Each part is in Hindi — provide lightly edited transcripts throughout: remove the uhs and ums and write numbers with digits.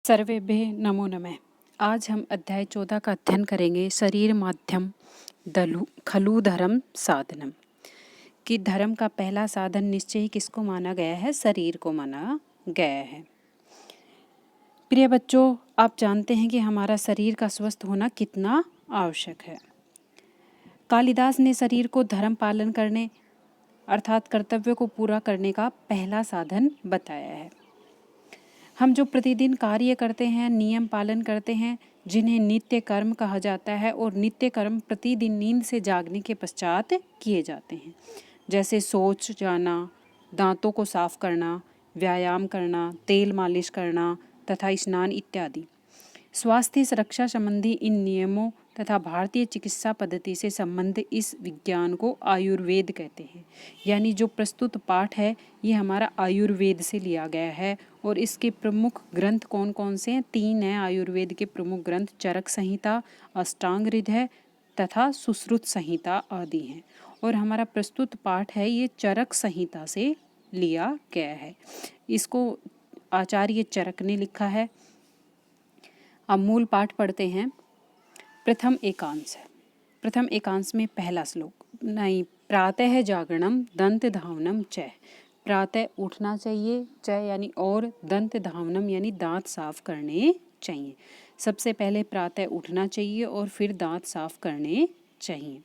सर्वेभ्यः नमो नमः। आज हम अध्याय 14 का अध्ययन करेंगे। शरीर माध्यम खलु धर्म साधनम, कि धर्म का पहला साधन निश्चय ही किसको माना गया है? शरीर को माना गया है। प्रिय बच्चों, आप जानते हैं कि हमारा शरीर का स्वस्थ होना कितना आवश्यक है। कालिदास ने शरीर को धर्म पालन करने अर्थात कर्तव्य को पूरा करने का पहला साधन बताया है। हम जो प्रतिदिन कार्य करते हैं, नियम पालन करते हैं, जिन्हें नित्य कर्म कहा जाता है, और नित्य कर्म प्रतिदिन नींद से जागने के पश्चात किए जाते हैं, जैसे सोच जाना, दांतों को साफ करना, व्यायाम करना, तेल मालिश करना तथा स्नान इत्यादि। स्वास्थ्य सुरक्षा संबंधी इन नियमों तथा भारतीय चिकित्सा पद्धति से संबंधित इस विज्ञान को आयुर्वेद कहते हैं। यानी जो प्रस्तुत पाठ है ये हमारा आयुर्वेद से लिया गया है। और इसके प्रमुख ग्रंथ कौन कौन से हैं? 3 हैं आयुर्वेद के प्रमुख ग्रंथ, चरक संहिता, अष्टांग हृदय तथा सुश्रुत संहिता आदि हैं। और हमारा प्रस्तुत पाठ है ये चरक संहिता से लिया गया है। इसको आचार्य चरक ने लिखा है। अब मूल पाठ पढ़ते हैं। प्रथम एकांश है। प्रथम एकांश में पहला श्लोक नहीं, प्रातः जागरणम दंत धावनम च। प्रातः उठना चाहिए, च यानी और, दंत धावनम यानी दांत साफ करने चाहिए। सबसे पहले प्रातः उठना चाहिए और फिर दांत साफ करने चाहिए।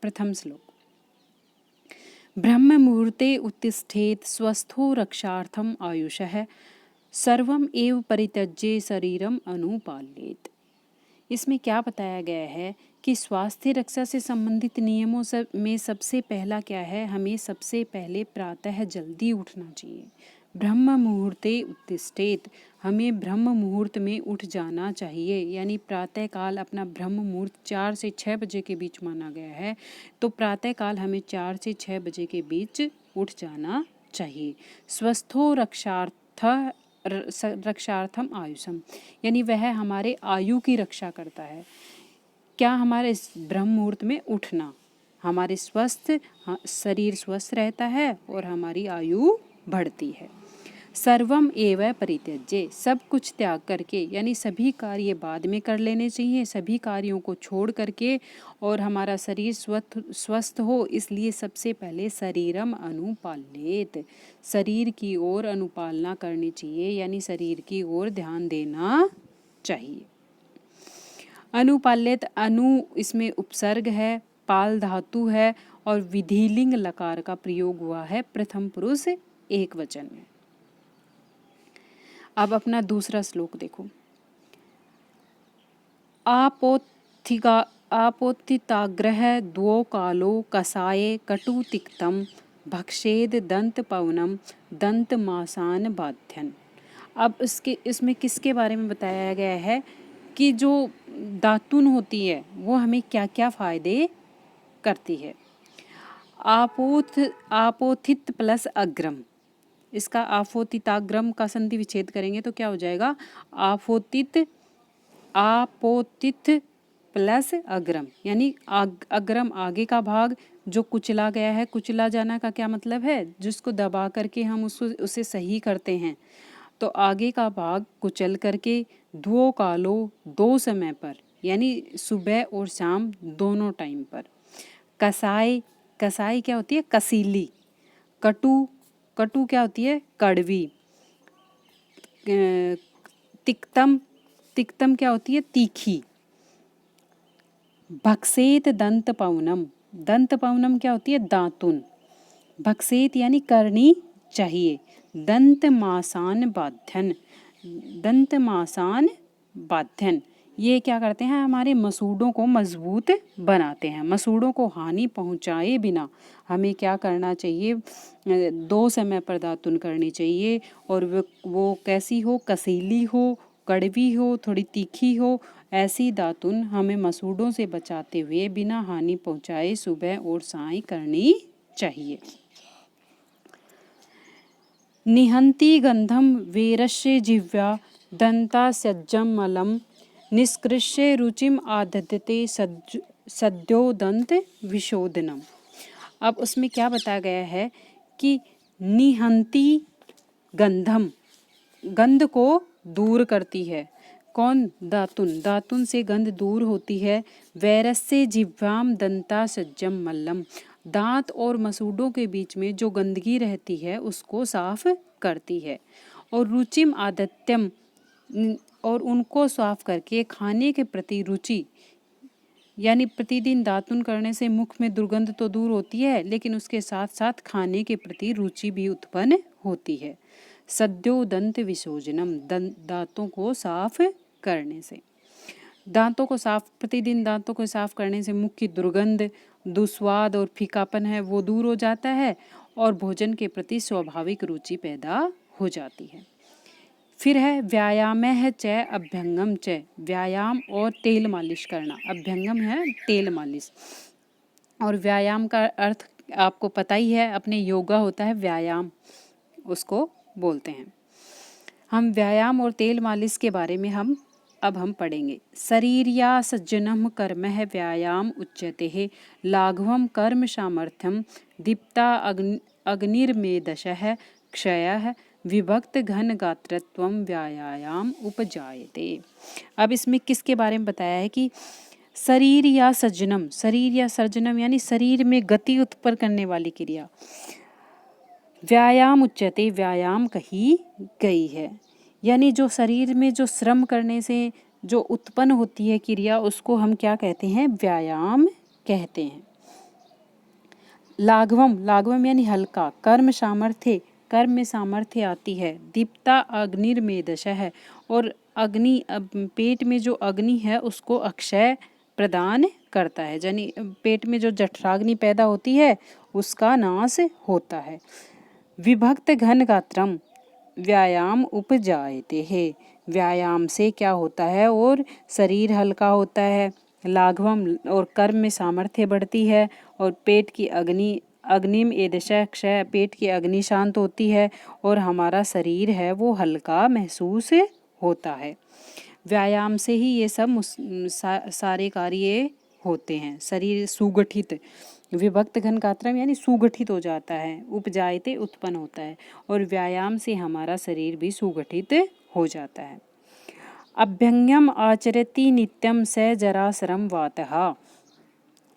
प्रथम श्लोक, ब्रह्म मुहूर्ते उत्तिष्ठेत स्वस्थो रक्षार्थम आयुषः सर्वम एव परित्यज्य शरीरम अनुपाल्येत। इसमें क्या बताया गया है कि स्वास्थ्य रक्षा से संबंधित नियमों में सबसे पहला क्या है? हमें सबसे पहले प्रातः जल्दी उठना चाहिए। ब्रह्म मुहूर्ते उत्तिष्ठेत, हमें ब्रह्म मुहूर्त में उठ जाना चाहिए। यानी प्रातः काल अपना ब्रह्म मुहूर्त 4 से 6 बजे के बीच माना गया है। तो प्रातः काल हमें 4 से 6 बजे के बीच उठ जाना चाहिए। स्वस्थो रक्षार्थम आयुषम, यानी वह हमारे आयु की रक्षा करता है। क्या? हमारे इस ब्रह्म मुहूर्त में उठना, हमारे शरीर स्वस्थ रहता है और हमारी आयु बढ़ती है। सर्वम एव परित्यज्य, सब कुछ त्याग करके, यानी सभी कार्य बाद में कर लेने चाहिए, सभी कार्यों को छोड़ करके, और हमारा शरीर स्वस्थ हो इसलिए सबसे पहले शरीरम अनुपाल्येत, शरीर की ओर अनुपालना करनी चाहिए, यानी शरीर की ओर ध्यान देना चाहिए। अनुपाल्येत, अनु इसमें उपसर्ग है, पाल धातु है और विधिलिंग लकार का प्रयोग हुआ है प्रथम पुरुष एक वचन में। अब अपना दूसरा श्लोक देखो। आपोत्थिताग्रह द्वो कालो कसाये कटु तिक्तम भक्षेद दंत पवनम दंत मासान बाध्यन। अब इसमें किसके बारे में बताया गया है कि जो दातुन होती है वो हमें क्या क्या फायदे करती है। आपोथित प्लस अग्रम, इसका आपोतिताग्रम का संधि विच्छेद करेंगे तो क्या हो जाएगा? आपोतित प्लस अग्रम, यानी अग्रम आगे का भाग जो कुचला गया है। कुचला जाना का क्या मतलब है? जिसको दबा करके हम उसे सही करते हैं। तो आगे का भाग कुचल करके, दो कालो, 2 समय पर, यानी सुबह और शाम दोनों टाइम पर। कसाई, कसाई क्या होती है? कसीली। कटु क्या होती है? कड़वी। तिक्तम क्या होती है? तीखी। भक्षेत दंत पवनम, दंत पवनम क्या होती है? दातुन। भक्षेत यानी करनी चाहिए। दंत मासान बाध्यन, दंत मासान बाध्यन, ये क्या करते हैं? हमारे मसूड़ों को मजबूत बनाते हैं। मसूड़ों को हानि पहुंचाए बिना हमें क्या करना चाहिए? 2 समय पर दातुन करनी चाहिए। और वो कैसी हो? कसीली हो, कड़वी हो, थोड़ी तीखी हो, ऐसी दातुन हमें मसूड़ों से बचाते हुए बिना हानि पहुंचाए सुबह और साय करनी चाहिए। निहंति गंधम वीरस्य जिह्वा दंतास्यज्जम मलम निष्कृष्य रुचिम आदधते सद्यो दंत विशोधनम। अब उसमें क्या बताया गया है कि निहंति गंधम, गंध को दूर करती है। कौन? दातुन। दातुन से गंध दूर होती है। वैरस्य जिह्वाम दंता सज्जम मल्लम। दांत और मसूड़ों के बीच में जो गंदगी रहती है उसको साफ करती है। और रुचिम आदत्यम, और उनको साफ करके खाने के प्रति रुचि, यानी प्रतिदिन दातुन करने से मुख में दुर्गंध तो दूर होती है, लेकिन उसके साथ साथ खाने के प्रति रुचि भी उत्पन्न होती है। सद्यो दंत विसर्जनम, दांतों को साफ करने से, दांतों को साफ, प्रतिदिन दांतों को साफ करने से मुख की दुर्गंध, दुस्वाद और फीकापन है वो दूर हो जाता है और भोजन के प्रति स्वाभाविक रुचि पैदा हो जाती है। फिर है व्यायाम है च अभ्यंगम च, व्यायाम और तेल मालिश करना। अभ्यंगम है तेल मालिश, और व्यायाम का अर्थ आपको पता ही है, अपने योगा होता है व्यायाम, उसको बोलते हैं। हम व्यायाम और तेल मालिश के बारे में अब हम पढ़ेंगे। शरीर्या सज्जनम कर्म है व्यायाम उच्यते है, लाघवम कर्म सामर्थ्यम, दीप्ता अग्निर्मेदशः क्षयः, विभक्त घन गात्रत्वम व्यायाम उपजायते। अब इसमें किसके बारे में बताया है कि शरीर या सज्जनम, शरीर या सर्जनम यानी शरीर में गति उत्पन्न करने वाली क्रिया, व्यायाम उच्यते, व्यायाम कही गई है। यानी जो शरीर में जो श्रम करने से जो उत्पन्न होती है क्रिया उसको हम क्या कहते हैं? व्यायाम कहते हैं। लाघवम, लाघवम यानी हल्का। कर्म सामर्थ्य, कर्म में सामर्थ्य आती है। दीप्ता अग्निर्मेदशः है, और अग्नि, पेट में जो अग्नि है उसको अक्षय प्रदान करता है, यानी पेट में जो जठराग्नि पैदा होती है उसका नाश होता है। विभक्त घन गात्रम, व्यायाम उपजायते है, व्यायाम से क्या होता है और शरीर हल्का होता है। लाघवम, और कर्म में सामर्थ्य बढ़ती है, और पेट की अग्निम एदशा क्षय, पेट की अग्नि शांत होती है और हमारा शरीर है वो हल्का महसूस होता है। व्यायाम से ही ये सब सारे कार्य होते हैं। शरीर सुगठित, विभक्त घन गात्रम यानी सुगठित हो जाता है। उपजायते उत्पन्न होता है, और व्यायाम से हमारा शरीर भी सुगठित हो जाता है। अभ्यंगम आचरति नित्यम स जराश्रम वातः,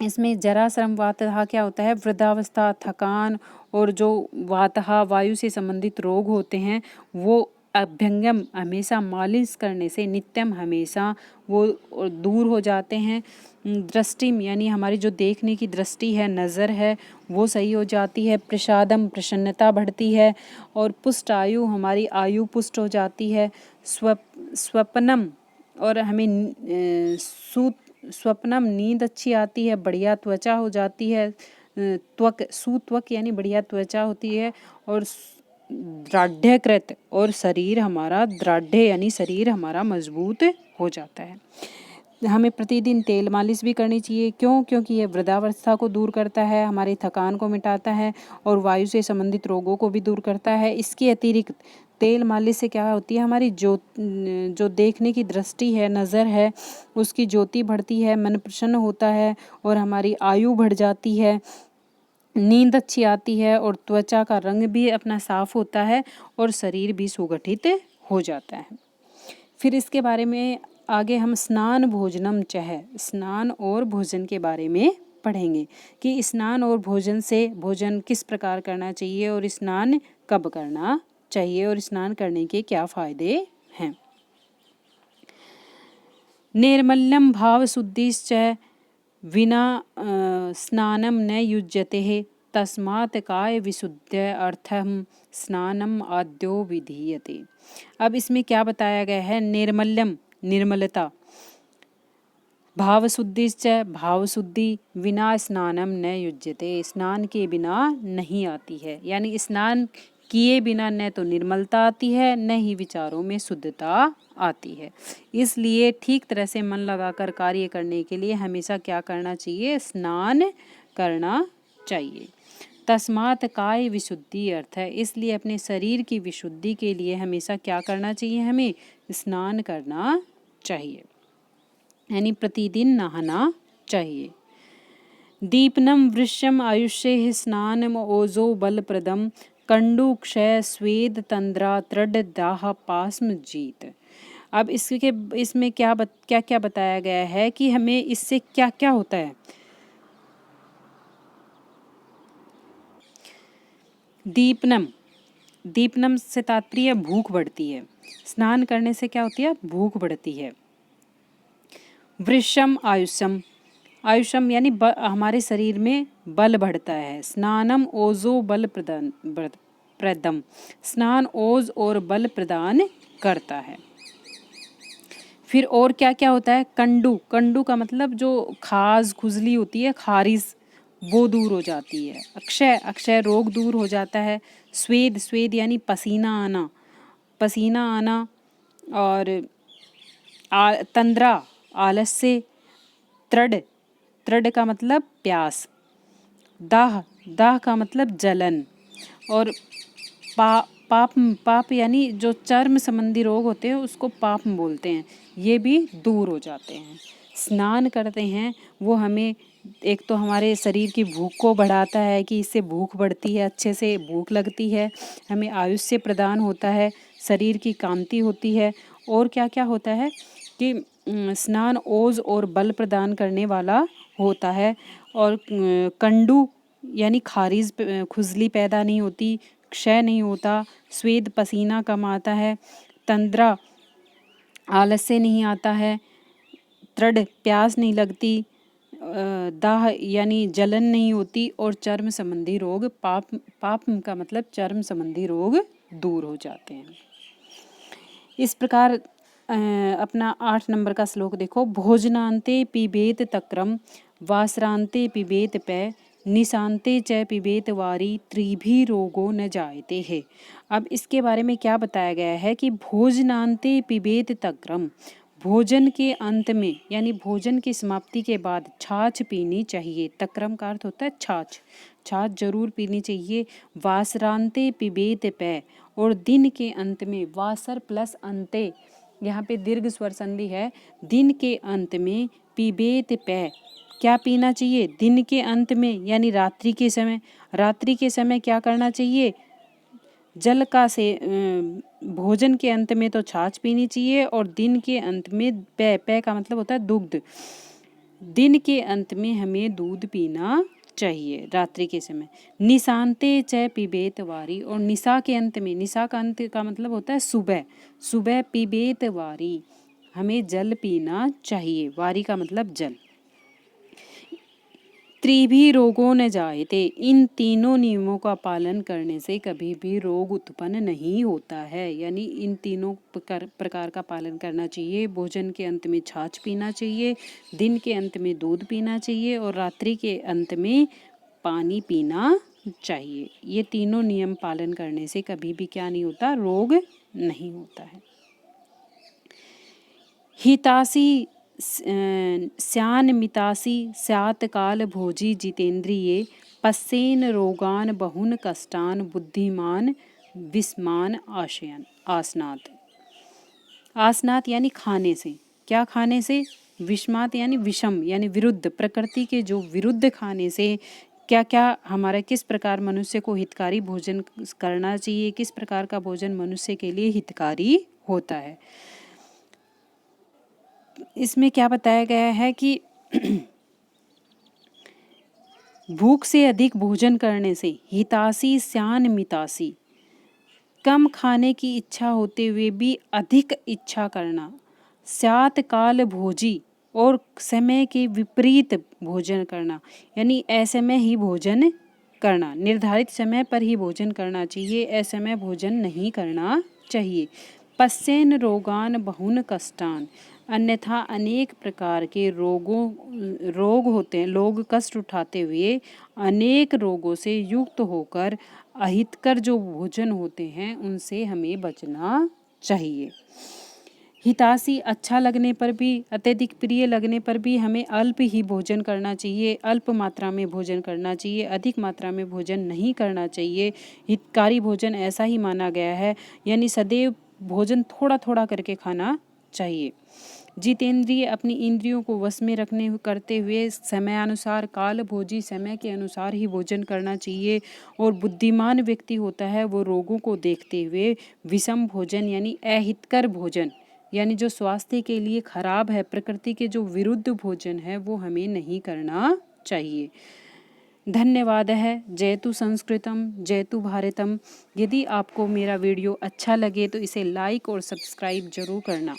इसमें जराश्रम वातः क्या होता है? वृद्धावस्था, थकान और जो वातः वायु से संबंधित रोग होते हैं वो अभ्यंगम हमेशा मालिश करने से, नित्यम हमेशा वो दूर हो जाते हैं। दृष्टिम यानी हमारी जो देखने की दृष्टि है, नज़र है, वो सही हो जाती है। प्रसादम प्रसन्नता बढ़ती है, और पुष्ट आयु हमारी आयु पुष्ट हो जाती है। स्वप्नम, और हमें स्वप्नम नींद अच्छी आती है। बढ़िया त्वचा हो जाती है। त्वक, सुत्वक यानी बढ़िया त्वचा होती है। और दृढ़कृत, और शरीर हमारा दृढ़ यानी शरीर हमारा मजबूत हो जाता है। हमें प्रतिदिन तेल मालिश भी करनी चाहिए। क्यों? क्योंकि ये वृद्धावस्था को दूर करता है, हमारी थकान को मिटाता है और वायु से संबंधित रोगों को भी दूर करता है। इसके अतिरिक्त तेल मालिश से क्या होती है? हमारी जो देखने की दृष्टि है, नज़र है, उसकी ज्योति बढ़ती है, मन प्रसन्न होता है और हमारी आयु बढ़ जाती है। नींद अच्छी आती है और त्वचा का रंग भी अपना साफ होता है और शरीर भी सुगठित हो जाता है। फिर इसके बारे में आगे हम स्नान भोजनम चह, स्नान और भोजन के बारे में पढ़ेंगे कि स्नान और भोजन से, भोजन किस प्रकार करना चाहिए और स्नान कब करना चाहिए और स्नान करने के क्या फायदे हैं। निर्मल्यम भाव शुद्धिश्च विना स्नानम न युज्यते, तस्मात् काय विशुद्ध अर्थम स्नानम आद्यो विधीयते। अब इसमें क्या बताया गया है? निर्मल्यम निर्मलता, भाव शुद्धिश्च भाव शुद्धि, विना स्नानम न युज्यते, स्नान के बिना नहीं आती है। यानी स्नान किए बिना न तो निर्मलता आती है, न ही विचारों में शुद्धता आती है। इसलिए ठीक तरह से मन लगाकर कार्य करने के लिए हमेशा क्या करना चाहिए? स्नान करना चाहिए। तस्मात् काय विशुद्धि अर्थ है, इसलिए अपने शरीर की विशुद्धि के लिए हमेशा क्या करना चाहिए? हमें स्नान करना चाहिए, यानी प्रतिदिन नहाना चाहिए। दीपनम वृश्यम आयुष्ये स्नानम ओजो बलप्रदम, कंडू क्षय स्वेद तंद्रा तृड दाह पास्म जीत। अब इसमें क्या क्या बताया गया है कि हमें इससे क्या क्या होता है। दीपनम, दीपनम से तात्पर्य भूख बढ़ती है। स्नान करने से क्या होती है, भूख बढ़ती है। वृषम आयुषम, आयुषम यानी हमारे शरीर में बल बढ़ता है। स्नानम ओजो बल प्रदम, स्नान ओज और बल प्रदान करता है। फिर और क्या क्या होता है। कंडू, कंडू का मतलब जो खाज खुजली होती है, खारिज, वो दूर हो जाती है। अक्षय, अक्षय रोग दूर हो जाता है। स्वेद, स्वेद यानी पसीना आना, पसीना आना। और तंद्रा आलस्य, तृड, तृड का मतलब प्यास। दाह, दाह का मतलब जलन। और पाप, पाप यानी जो चर्म संबंधी रोग होते हैं उसको पाप बोलते हैं, ये भी दूर हो जाते हैं। स्नान करते हैं वो हमें एक तो हमारे शरीर की भूख को बढ़ाता है कि इससे भूख बढ़ती है, अच्छे से भूख लगती है, हमें आयुष्य प्रदान होता है, शरीर की कांति होती है। और क्या क्या होता है कि स्नान ओज और बल प्रदान करने वाला होता है। और कंडू यानी खारिज, खुजली पैदा नहीं होती, क्षय नहीं होता, स्वेद पसीना कम आता है, तंद्रा आलस्य नहीं आता है, तृड प्यास नहीं लगती, दाह यानी जलन नहीं होती, और चर्म संबंधी रोग, पाप, पाप का मतलब चर्म संबंधी रोग दूर हो जाते हैं। इस प्रकार अपना 8 नंबर का श्लोक देखो। भोजनांते पिबेत तक्रम वासरांते पिबेत पै निशांते च पिबेत वारी त्रिभी रोगो न जायते है। अब इसके बारे में क्या बताया गया है कि भोजनांते पिबेत तक्रम, भोजन के अंत में यानी भोजन की समाप्ति के बाद छाछ पीनी चाहिए। तक्रम का अर्थ होता है छाछ, छाछ जरूर पीनी चाहिए। वासरांते पिबेत पै, और दिन के अंत में, वासर प्लस अंते, यहाँ पे दीर्घ स्वर संधि है, दिन के अंत में पिबेत पै, क्या पीना चाहिए, दिन के अंत में यानी रात्रि के समय। रात्रि के समय क्या करना चाहिए, जल का से भोजन के अंत में तो छाछ पीनी चाहिए, और दिन के अंत में पै, पै का मतलब होता है दुग्ध, दिन के अंत में हमें दूध पीना चाहिए रात्रि के समय। निशांते च पिबेत वारी, और निशा के अंत में, निशा का अंत का मतलब होता है सुबह, सुबह पिबेत वारी, हमें जल पीना चाहिए। वारी का मतलब जल। त्रिभी रोगों न जायते, इन तीनों नियमों का पालन करने से कभी भी रोग उत्पन्न नहीं होता है। यानी इन तीनों प्रकार का पालन करना चाहिए। भोजन के अंत में छाछ पीना चाहिए, दिन के अंत में दूध पीना चाहिए, और रात्रि के अंत में पानी पीना चाहिए। ये तीनों नियम पालन करने से कभी भी क्या नहीं होता, रोग नहीं होता है। हितासी स्यान मितासी स्यात काल भोजी जितेंद्रिये पश्येन रोगान बहुन कष्टान बुद्धिमान विस्मान आशयन आसनात। आसनात यानी खाने से, क्या खाने से, विषमात यानी विषम यानी विरुद्ध, प्रकृति के जो विरुद्ध खाने से क्या क्या हमारा, किस प्रकार मनुष्य को हितकारी भोजन करना चाहिए, किस प्रकार का भोजन मनुष्य के लिए हितकारी होता है। इसमें क्या बताया गया है कि भूख से अधिक भोजन करने से, हितासी स्यान मितासी, कम खाने की इच्छा होते हुए भी अधिक इच्छा करना, स्यात काल भोजी, और समय के विपरीत भोजन करना, यानी असमय ही भोजन करना, निर्धारित समय पर ही भोजन करना चाहिए, असमय भोजन नहीं करना चाहिए। पश्येन रोगान बहुन कष्टान, अन्यथा अनेक प्रकार के रोग होते हैं, लोग कष्ट उठाते हुए अनेक रोगों से युक्त होकर अहितकर जो भोजन होते हैं उनसे हमें बचना चाहिए। हितासी अच्छा लगने पर भी, अत्यधिक प्रिय लगने पर भी हमें अल्प ही भोजन करना चाहिए, अल्प मात्रा में भोजन करना चाहिए, अधिक मात्रा में भोजन नहीं करना चाहिए। हितकारी भोजन ऐसा ही माना गया है, यानी सदैव भोजन थोड़ा थोड़ा करके खाना चाहिए। जितेंद्रिय अपनी इंद्रियों को वश में करते हुए समयानुसार काल भोजी समय के अनुसार ही भोजन करना चाहिए। और बुद्धिमान व्यक्ति होता है वो रोगों को देखते हुए विषम भोजन यानी अहितकर भोजन यानी जो स्वास्थ्य के लिए खराब है, प्रकृति के जो विरुद्ध भोजन है वो हमें नहीं करना चाहिए। धन्यवाद है। जयतु संस्कृतम जयतु भारतम। यदि आपको मेरा वीडियो अच्छा लगे तो इसे लाइक और सब्सक्राइब जरूर करना।